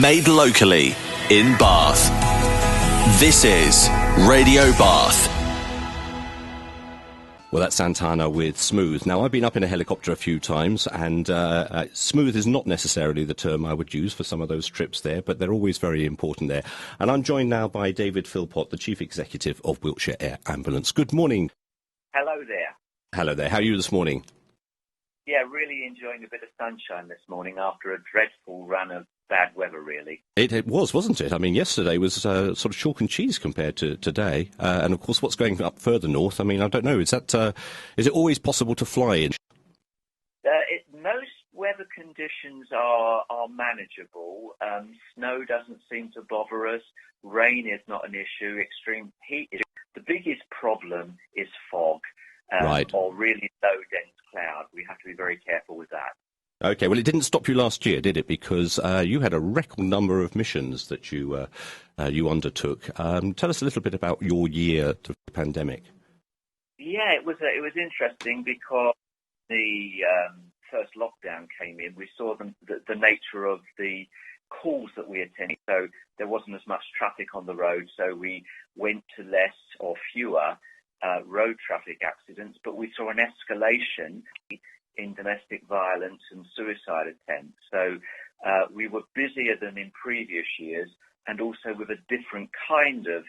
Made locally in Bath. This is Radio Bath. Well, that's Santana with Smooth. Now, I've been up in a helicopter a few times, and smooth is not necessarily the term I would use for some of those trips there, but they're always very important there. And I'm joined now by David Philpott, the Chief Executive of Wiltshire Air Ambulance. Good morning. Hello there. Hello there. How are you this morning? Yeah, really enjoying a bit of sunshine this morning after a dreadful run of bad weather, really. It was, wasn't it? I mean, yesterday was sort of chalk and cheese compared to today. And, of course, what's going up further north, I mean, I don't know. Is it always possible to fly in? Most weather conditions are manageable. Snow doesn't seem to bother us. Rain is not an issue. Extreme heat is. The biggest problem is fog, right, or really low dense cloud. We have to be very careful with that. OK, well, it didn't stop you last year, did it? Because you had a record number of missions that you undertook. Tell us a little bit about your year to the pandemic. Yeah, it was interesting because the first lockdown came in. We saw the nature of the calls that we attended. So there wasn't as much traffic on the road, so we went to less or fewer road traffic accidents, but we saw an escalation in domestic violence and suicide attempts. So we were busier than in previous years, and also with a different kind of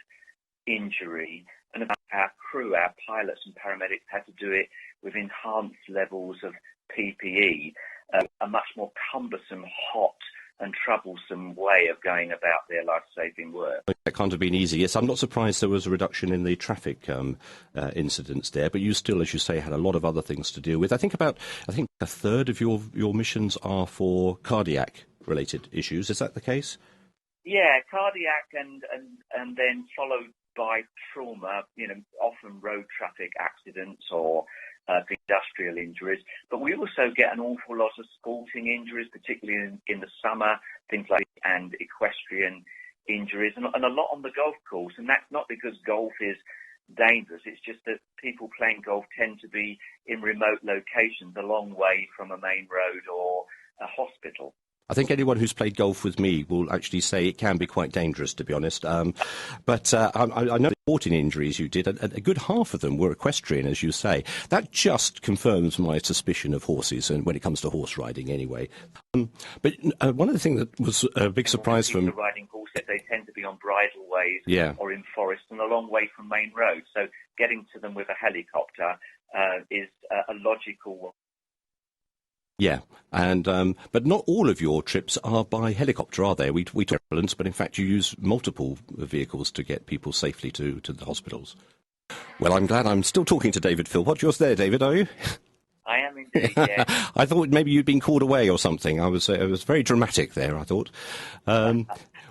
injury. And our crew, our pilots and paramedics had to do it with enhanced levels of PPE, a much more cumbersome, hot and troublesome way of going about their life-saving work. That can't have been easy. Yes, I'm not surprised there was a reduction in the traffic incidents there, but you still, as you say, had a lot of other things to deal with. I think a third of your missions are for cardiac-related issues. Is that the case? Yeah, cardiac and then followed by trauma, often road traffic accidents or industrial injuries. But we also get an awful lot of sporting injuries, particularly in the summer, things like and equestrian injuries, and a lot on the golf course. And that's not because golf is dangerous. It's just that people playing golf tend to be in remote locations, a long way from a main road or a hospital. I think anyone who's played golf with me will actually say it can be quite dangerous, to be honest. But I know the sporting injuries you did, a good half of them were equestrian, as you say. That just confirms my suspicion of horses, and when it comes to horse riding anyway. But one of the things that was a big surprise from... riding horses, they tend to be on bridleways, yeah, or in forests and a long way from main roads. So getting to them with a helicopter is a logical one. Yeah, and but not all of your trips are by helicopter, are they? We talk ambulance, but in fact you use multiple vehicles to get people safely to the hospitals. Well, I'm glad I'm still talking to David Philpott. You're there, David, are you? I am indeed, yeah. I thought maybe you'd been called away or something. It was very dramatic there, I thought.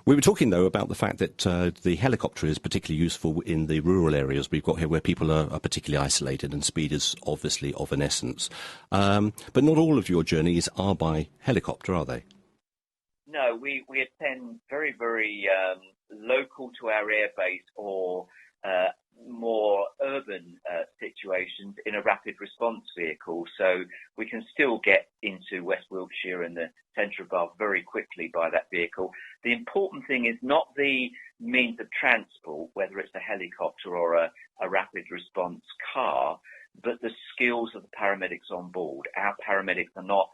We were talking, though, about the fact that the helicopter is particularly useful in the rural areas we've got here where people are particularly isolated, and speed is obviously of an essence. But not all of your journeys are by helicopter, are they? No, we attend very, very local to our airbase or more urban situations in a rapid response vehicle. So we can still get into West Wiltshire and the centre of Bath very quickly by that vehicle. The important thing is not the means of transport, whether it's a helicopter or a rapid response car, but the skills of the paramedics on board. Our paramedics are not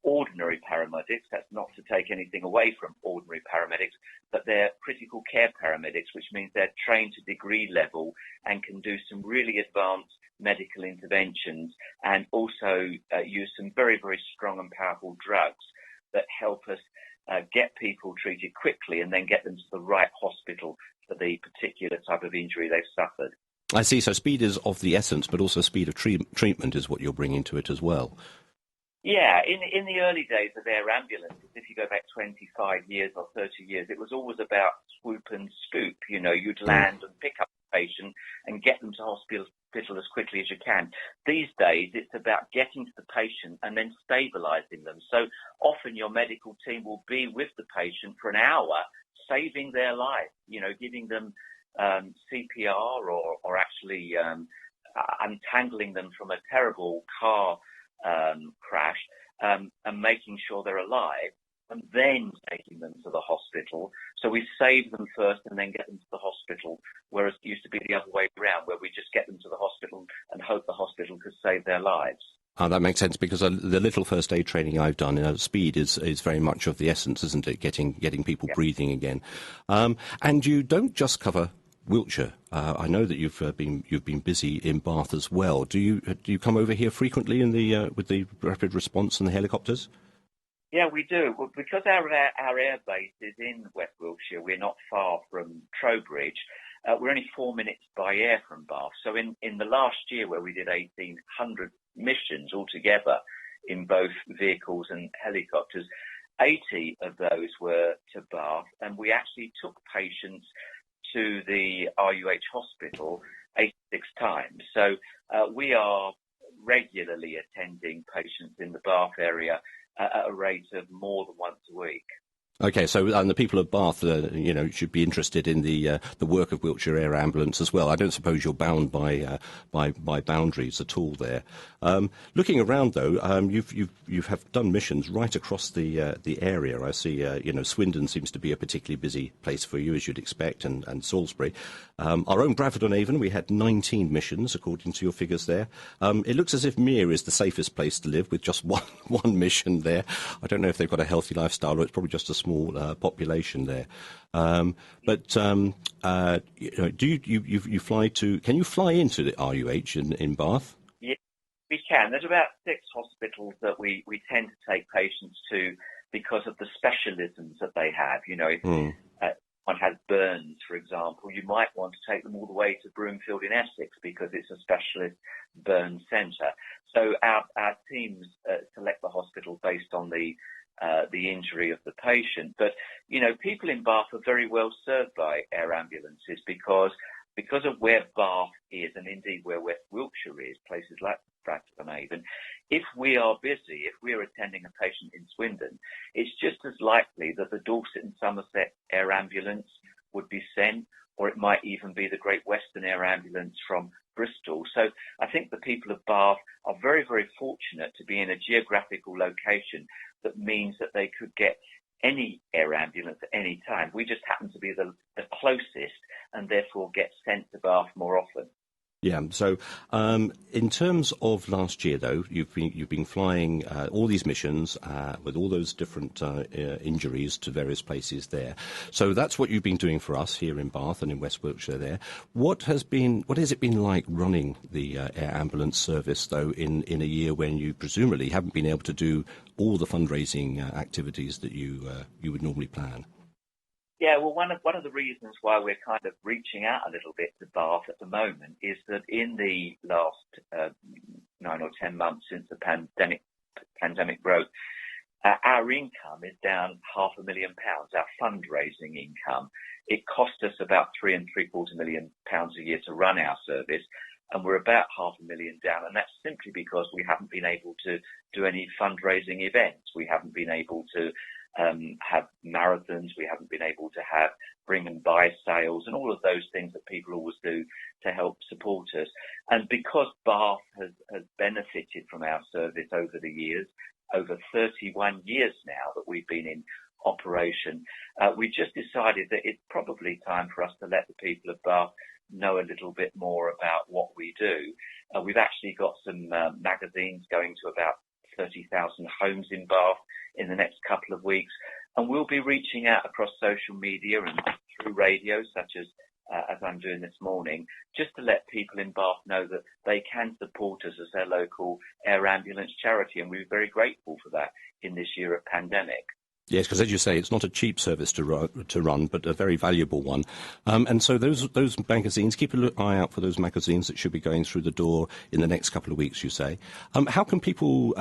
ordinary paramedics. That's not to take anything away from ordinary paramedics, but they're critical care paramedics, which means they're trained to degree level and can do some really advanced medical interventions, and also use some very, very strong and powerful drugs that help us get people treated quickly and then get them to the right hospital for the particular type of injury they've suffered. I see. So speed is of the essence, but also speed of treatment is what you're bringing to it as well. Yeah, in the early days of air ambulances, if you go back 25 years or 30 years, it was always about swoop and scoop. You'd land and pick up the patient and get them to hospital as quickly as you can. These days, it's about getting to the patient and then stabilising them. So often your medical team will be with the patient for an hour, saving their life, giving them CPR or actually untangling them from a terrible car crash and making sure they're alive. and then taking them to the hospital. So we save them first and then get them to the hospital, whereas it used to be the other way around, where we just get them to the hospital and hope the hospital could save their lives. That makes sense, because the little first aid training I've done, speed is very much of the essence, isn't it? Getting people breathing again, and you don't just cover Wiltshire. I know that you've been busy in Bath as well. Do you come over here frequently with the rapid response and the helicopters? Yeah, we do. Well, because our air base is in West Wiltshire, we're not far from Trowbridge. We're only 4 minutes by air from Bath. So in the last year, where we did 1,800 missions altogether in both vehicles and helicopters, 80 of those were to Bath, and we actually took patients to the RUH hospital 86 times. So we are regularly attending patients in the Bath area at a rate of more than once a week. Okay, so the people of Bath, should be interested in the work of Wiltshire Air Ambulance as well. I don't suppose you're bound by boundaries at all there. Looking around though, you have done missions right across the area. I see, Swindon seems to be a particularly busy place for you, as you'd expect, and Salisbury. Our own Bradford-on-Avon, we had 19 missions according to your figures there. It looks as if Mere is the safest place to live, with just one mission there. I don't know if they've got a healthy lifestyle, or it's probably just a small population there. Do you fly to? Can you fly into the RUH in Bath? Yeah, we can. There's about 6 hospitals that we tend to take patients to because of the specialisms that they have. If one has burns, for example, you might want to take them all the way to Broomfield in Essex because it's a specialist burn centre. So our teams select the hospital based on the injury of the patient. But, people in Bath are very well served by air ambulances because of where Bath is, and indeed where West Wiltshire is, places like Bradford-on-Avon. If we are busy, if we're attending a patient in Swindon, it's just as likely that the Dorset and Somerset Air Ambulance would be sent, or it might even be the Great Western Air Ambulance from Bristol. So I think the people of Bath are very, very fortunate to be in a geographical location that means that they could get any air ambulance at any time. We just happen to be the closest, and therefore get sent to Bath more often. Yeah. So, in terms of last year, though, you've been flying all these missions with all those different injuries to various places there. So that's what you've been doing for us here in Bath and in West Wiltshire. There, what has it been like running the air ambulance service, though, in a year when you presumably haven't been able to do all the fundraising activities that you would normally plan? Yeah, well, one of the reasons why we're kind of reaching out a little bit to Bath at the moment is that in the last 9 or 10 months since the pandemic broke, our income is down £500,000. Our fundraising income, it cost us about £3.75 million a year to run our service, and we're about £500,000 down, and that's simply because we haven't been able to do any fundraising events. We haven't been able to have marathons. We haven't been able to have bring and buy sales and all of those things that people always do to help support us. And because Bath has benefited from our service over the years, over 31 years now that we've been in operation, we just decided that it's probably time for us to let the people of Bath know a little bit more about what we do. We've actually got some magazines going to about 30,000 homes in Bath in the next couple of weeks, and we'll be reaching out across social media and through radio, such as I'm doing this morning, just to let people in Bath know that they can support us as their local air ambulance charity, and we're very grateful for that in this year of pandemic. Yes, because as you say, it's not a cheap service to run, but a very valuable one. And so those magazines, keep an eye out for those magazines that should be going through the door in the next couple of weeks, you say. How can people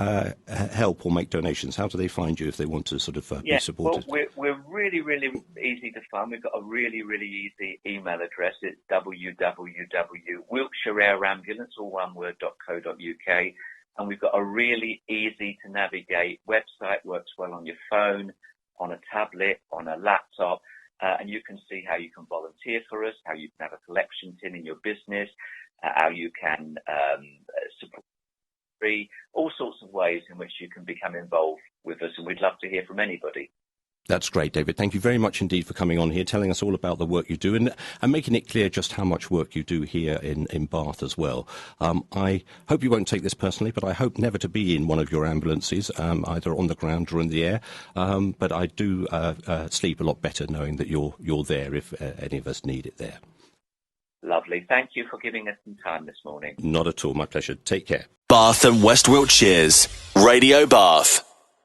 help or make donations? How do they find you if they want to sort of be supported? Well, we're really, really easy to find. We've got a really, really easy email address. It's www.wiltshireairambulance, all one word, .co.uk. And we've got a really easy to navigate website, works well on your phone, on a tablet, on a laptop, and you can see how you can volunteer for us, how you can have a collection tin in your business, how you can support free, all sorts of ways in which you can become involved with us, and we'd love to hear from anybody. That's great, David. Thank you very much indeed for coming on here, telling us all about the work you do and making it clear just how much work you do here in Bath as well. I hope you won't take this personally, but I hope never to be in one of your ambulances, either on the ground or in the air. But I do sleep a lot better knowing that you're there if any of us need it there. Lovely. Thank you for giving us some time this morning. Not at all. My pleasure. Take care. Bath and West Wiltshire's Radio Bath.